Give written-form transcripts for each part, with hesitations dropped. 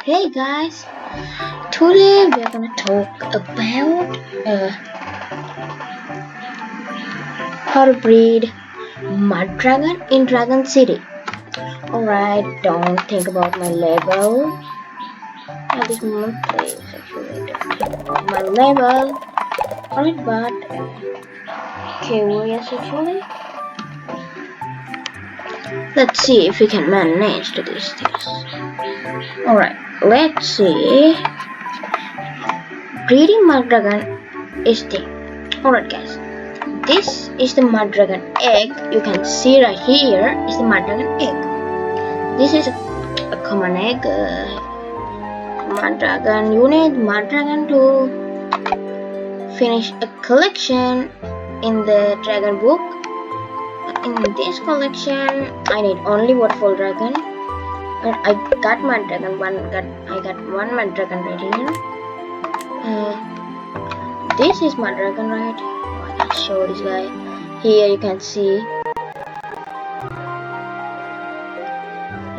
Hey guys, today we are gonna talk about how to breed mud dragon in Dragon City. Alright, don't think about my level at this moment, please. Actually, don't think about my level. Alright, but curious actually. Let's see if we can manage to these things. Alright, let's see. Breeding mud dragon is the alright guys. This is the mud dragon egg. You can see right here is the mud dragon egg. This is a common egg. Mud dragon. You need mud dragon to finish a collection in the dragon book. In this collection, I need only waterfall dragon. But I got mud dragon. I got one mud dragon right here. This is mud dragon, right? I can show this guy. Here you can see.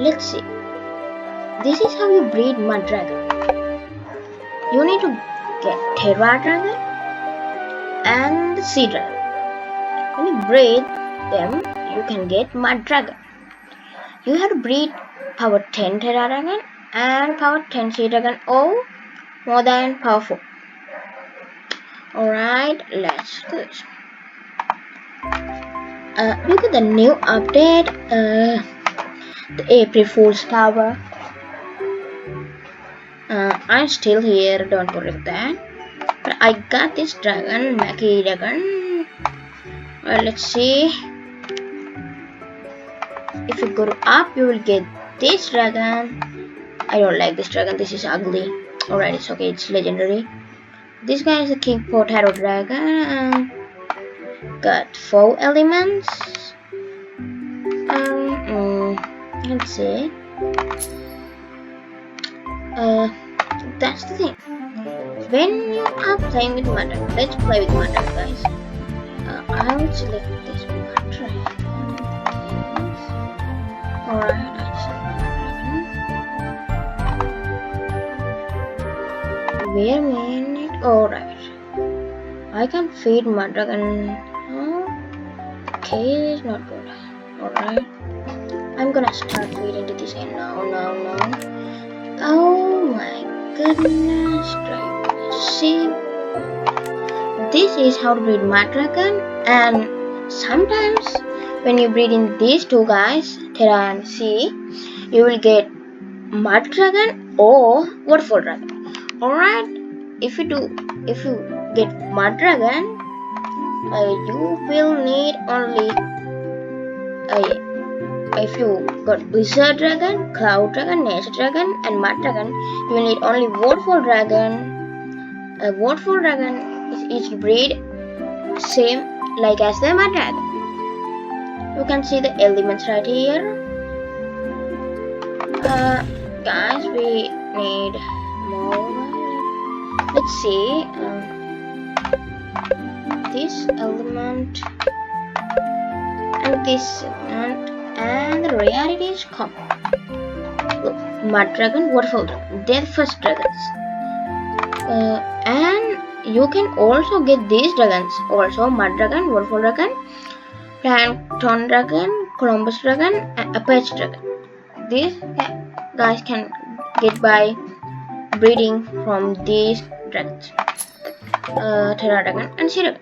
Let's see. This is how you breed mud dragon. You need to get terra dragon and the sea dragon. When you breed them, you can get mud dragon. You have to breed power 10 terra dragon and power 10 sea dragon or more than power 4. Alright, let's do this. Look at the new update, the April Fool's power. I'm still here, don't worry about that. But I got this dragon, Mackie dragon. Let's see. If you go to up, you will get this dragon. I don't like this dragon, this is ugly. Alright, it's okay, it's legendary. This guy is the King Potato Dragon. Got 4 elements. Let's see. That's the thing. When you are playing with mud dragon, let's play with mud dragon, guys. I will select this mud dragon. Alright, I select mud dragon. Wait a minute. Alright, I can feed mud dragon. Okay, it's not good. Alright, I'm gonna start feeding to this end now. Oh my goodness, see, this is how to breed mud dragon. And sometimes when you breed in these two guys, Terra and Sea, you will get mud dragon or waterfall dragon. Alright, if you get mud dragon, you will need only if you got wizard dragon, cloud dragon, nature dragon and mud dragon, you will need only waterfall dragon. A waterfall dragon is easy to breed, same like as the mud dragon. You can see the elements right here. Guys, we need more. Let's see, this element and this element, and the rarity is common. Look, mud dragon, waterfall dragon, they're the first dragons. And you can also get these dragons also: mud dragon, waterfall dragon, plankton dragon, Columbus dragon and Apache dragon. These guys can get by breeding from these dragons, Terra dragon and Sea dragon.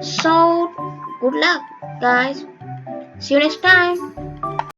So good luck guys, see you next time.